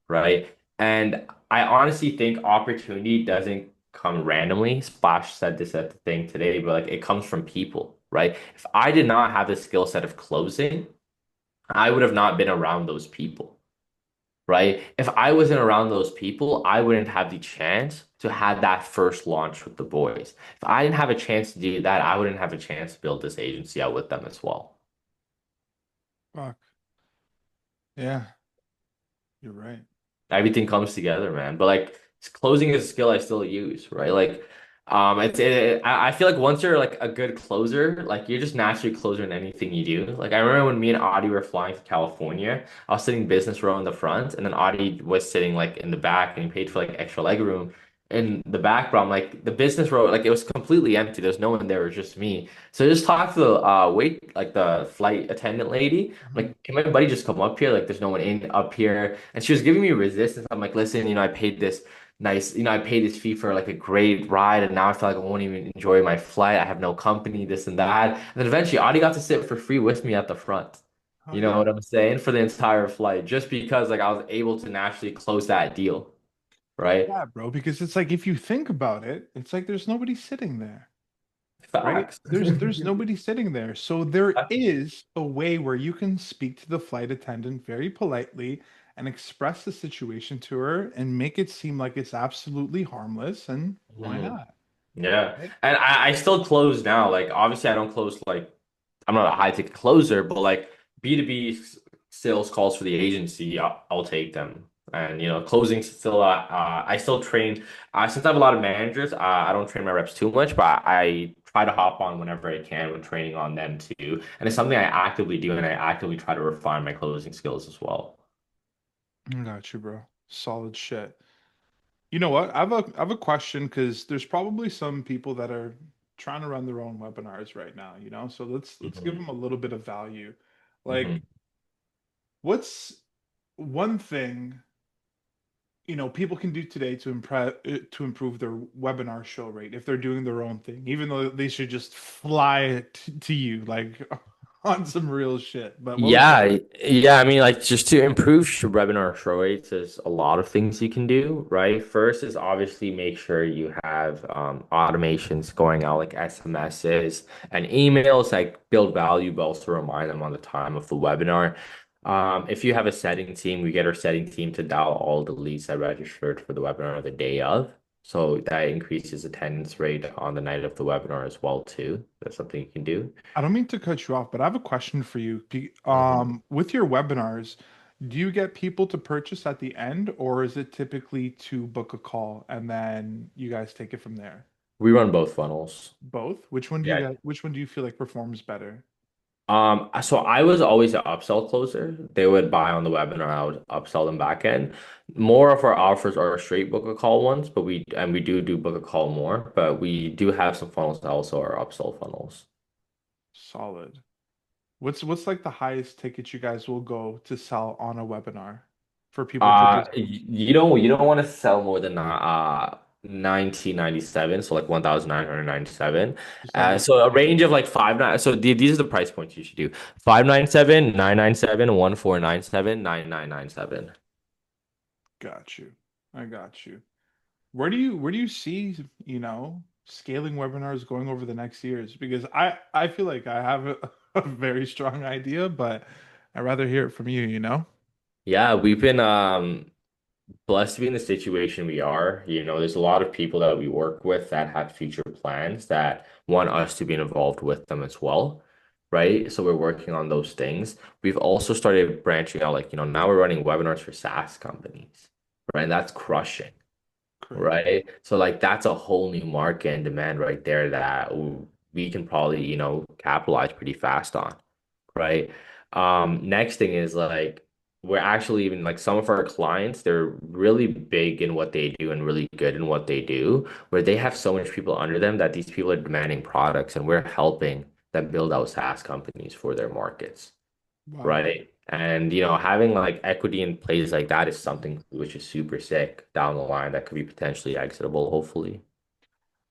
Right. And I honestly think opportunity doesn't come randomly. Splash said this at the thing today, but like it comes from people, right? If I did not have the skill set of closing, I would have not been around those people, right? If I wasn't around those people, I wouldn't have the chance to have that first launch with the boys. If I didn't have a chance to do that, I wouldn't have a chance to build this agency out with them as well. Fuck. Yeah, you're right. Everything comes together, man. But like closing is a skill I still use, right? Like, I feel like once you're like a good closer, like you're just naturally closer in anything you do. Like I remember when me and Audie were flying to California, I was sitting business row in the front, and then Audie was sitting like in the back, and he paid for like extra leg room in the back. But I'm like the business row, like it was completely empty. There's no one there. It was just me. So I just talked to the like the flight attendant lady. I'm Mhm. like, can my buddy just come up here? Like, there's no one in up here. And she was giving me resistance. I'm like, listen, I paid this I paid this fee for like a great ride, and now I feel like I won't even enjoy my flight. I have no company, this and that. And then eventually, Audie got to sit for free with me at the front. Oh You know yeah. what I'm saying? For the entire flight, just because like I was able to naturally close that deal, right? Yeah, bro, because it's like if you think about it, it's like there's nobody sitting there, right? Facts. There's nobody sitting there. So there is a way where you can speak to the flight attendant very politely and express the situation to her and make it seem like it's absolutely harmless, and why Mhm. not? Yeah. Right? And I still close now. Like obviously I don't close like I'm not a high ticket closer, but like B2B sales calls for the agency, I'll take them. And closing still I still train since I have a lot of managers, I don't train my reps too much, but I try to hop on whenever I can when training on them too. And it's something I actively do and I actively try to refine my closing skills as well. I got you, bro. Solid shit. You know what? I have a question because there's probably some people that are trying to run their own webinars right now, you know? So let's give Hmm. them a little bit of value. Like, Hmm. what's one thing, people can do today to improve their webinar show rate if they're doing their own thing, even though they should just fly it to you like on some real shit. But what would Yeah, yeah. I mean, like just to improve webinar show rates, there's a lot of things you can do, right? First is obviously make sure you have automations going out like SMSs and emails, like build value, but also remind them on the time of the webinar. If you have a setting team, we get our setting team to dial all the leads that registered for the webinar the day of. So that increases attendance rate on the night of the webinar as well, too. That's something you can do. I don't mean to cut you off, but I have a question for you. Mhm. With your webinars, do you get people to purchase at the end, or is it typically to book a call and then you guys take it from there? We run both funnels. Both? Yeah. Which one do you feel like performs better? So I was always an upsell closer. They would buy on the webinar, I would upsell them back end. More of our offers are straight book a call ones, but we do book a call more, but we do have some funnels that also are upsell funnels. Solid. What's like the highest ticket you guys will go to sell on a webinar for people to just You don't want to sell more than 1997, so like 1997. just under So a 2K? range of like these are the price points you should do. 597, 997, 1497, 9997. Got you. I got you. Where do you see, scaling webinars going over the next years? Because I feel like I have a very strong idea, but I'd rather hear it from you, you know? Yeah, we've been blessed to be in the situation we are. There's a lot of people that we work with that have future plans that want us to be involved with them as well, right? So we're working on those things. We've also started branching out, like, now we're running webinars for SaaS companies, right? And that's crushing, Crazy. right? So like that's a whole new market and demand right there that we can probably, capitalize pretty fast on, right? Next thing is like we're actually even like some of our clients, they're really big in what they do and really good in what they do, where they have so much people under them that these people are demanding products and we're helping them build out SaaS companies for their markets, Wow. right? And having like equity in plays like that is something which is super sick down the line that could be potentially exitable, hopefully.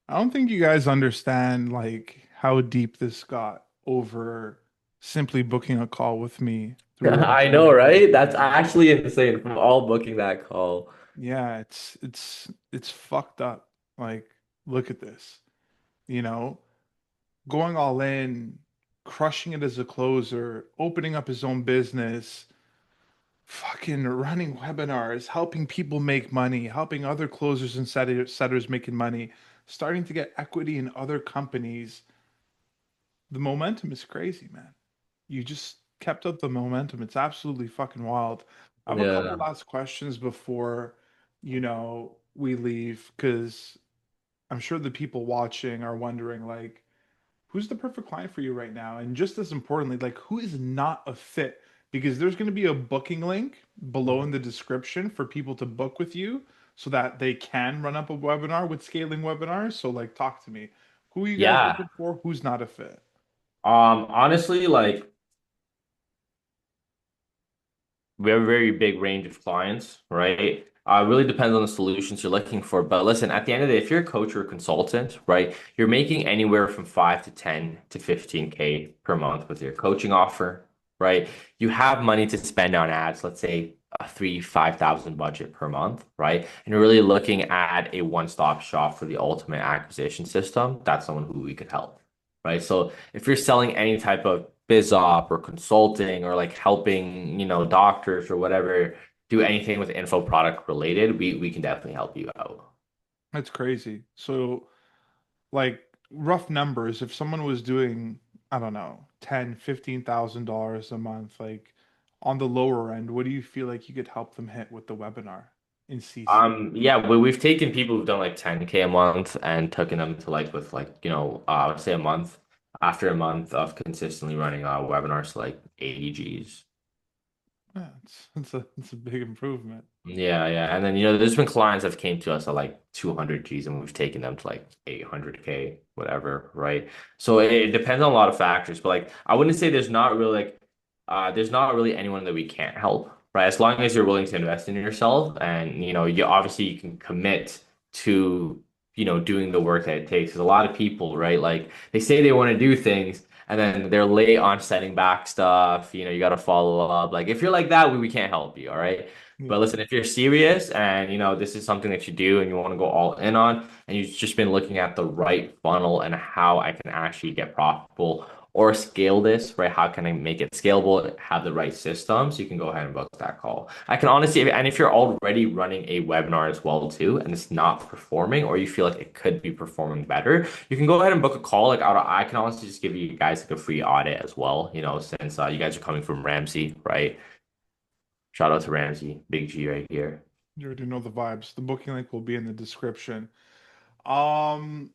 I don't think you guys understand like how deep this got over simply booking a call with me through I know, WebInars. right? That's actually insane from all booking that call. Yeah, it's fucked up. Like, look at this. You know, going all in, crushing it as a closer, opening up his own business, fucking running webinars, helping people make money, helping other closers and setters making money, starting to get equity in other companies. The momentum is crazy, man. You just kept up the momentum. It's absolutely fucking wild. I have a couple Yeah. last questions before, we leave, because I'm sure the people watching are wondering, like, who's the perfect client for you right now? And just as importantly, like, who is not a fit? Because there's going to be a booking link below in the description for people to book with you so that they can run up a webinar with scaling webinars. So, like, talk to me. Who are you guys Yeah. looking for? Who's not a fit? Honestly, like we have a very big range of clients, right? It really depends on the solutions you're looking for. But listen, at the end of the day, if you're a coach or a consultant, right, you're making anywhere from 5 to 10 to 15K per month with your coaching offer, right? You have money to spend on ads, let's say a 5,000 budget per month, right? And you're really looking at a one-stop shop for the ultimate acquisition system. That's someone who we could help, right? So if you're selling any type of biz op or consulting or like helping, doctors or whatever do anything with info product related, we can definitely help you out. That's crazy. So, like, rough numbers, if someone was doing, I don't know, 10, $15,000 a month, like on the lower end, what do you feel like you could help them hit with the webinar in CC? Yeah, we've taken people who've done like 10K a month and taken them to like with like, I would say a month after a month of consistently running webinars to like 80 Gs. Yeah, it's a big improvement. Yeah, yeah. And then, there's been clients that have came to us at like 200 Gs and we've taken them to like 800K, whatever, right? So it depends on a lot of factors, but like I wouldn't say there's not really anyone that we can't help, right? As long as you're willing to invest in yourself and, you obviously you can commit to, doing the work that it takes. Because a lot of people, right? Like they say they want to do things and then they're late on sending back stuff, you got to follow up. Like if you're like that, we can't help you, all right? But Yeah. listen, if you're serious and this is something that you do and you want to go all in on, and you've just been looking at the right funnel and how I can actually get profitable or scale this, right? How can I make it scalable, have the right systems? You can go ahead and book that call. I can honestly, and if you're already running a webinar as well too, and it's not performing, or you feel like it could be performing better, you can go ahead and book a call. Like I can honestly just give you guys like a free audit as well, since you guys are coming from Ramsey, right? Shout out to Ramsey, Big G right here. You already know the vibes. The booking link will be in the description. Um,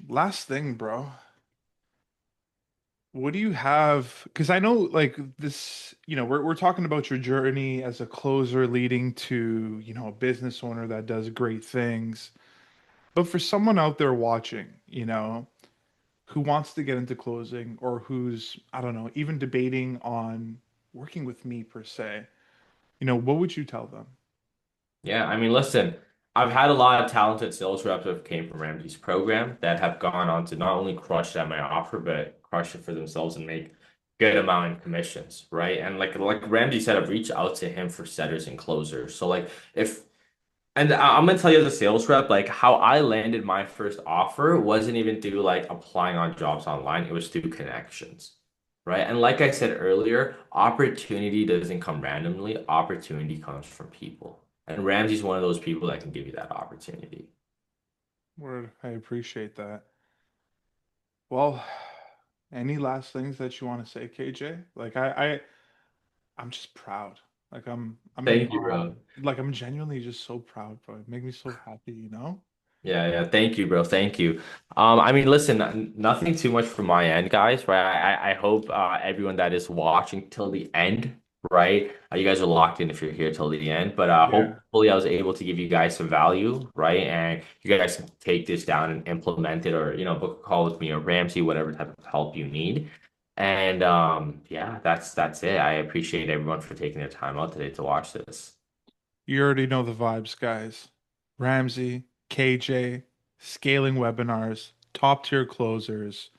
Last thing, bro. What do you have? Because I know, like, this, we're talking about your journey as a closer leading to, a business owner that does great things. But for someone out there watching, who wants to get into closing or who's, I don't know, even debating on working with me per se, what would you tell them? Yeah, I mean, listen, I've had a lot of talented sales reps that came from Ramsey's program that have gone on to not only crush at my offer, but crush it for themselves and make good amount in commissions, right? And like Ramsey said, I've reached out to him for setters and closers. So like if and I'm gonna tell you as a sales rep, like how I landed my first offer wasn't even through like applying on jobs online. It was through connections, right? And like I said earlier, opportunity doesn't come randomly. Opportunity comes from people. And Ramsey's one of those people that can give you that opportunity. Word, I appreciate that. Well, any last things that you want to say, KJ? Like I'm just proud. Like Thank you, bro. I'm genuinely just so proud, bro. It makes me so happy. Yeah, yeah. Thank you, bro. Thank you. I mean, listen, nothing too much from my end, guys, right? I hope everyone that is watching till the end, right? You guys are locked in if you're here till the end. But Yeah. hopefully I was able to give you guys some value, right? And you guys can take this down and implement it or, book a call with me or Ramsey, whatever type of help you need. And yeah, that's it. I appreciate everyone for taking their time out today to watch this. You already know the vibes, guys. Ramsey, KJ, scaling webinars, top tier closers,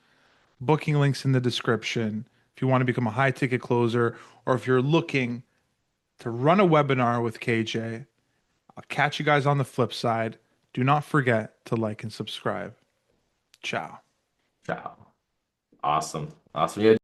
booking links in the description. If you want to become a high ticket closer, or if you're looking to run a webinar with KJ, I'll catch you guys on the flip side. Do not forget to like and subscribe. Ciao. Ciao. Awesome. Awesome. Yeah,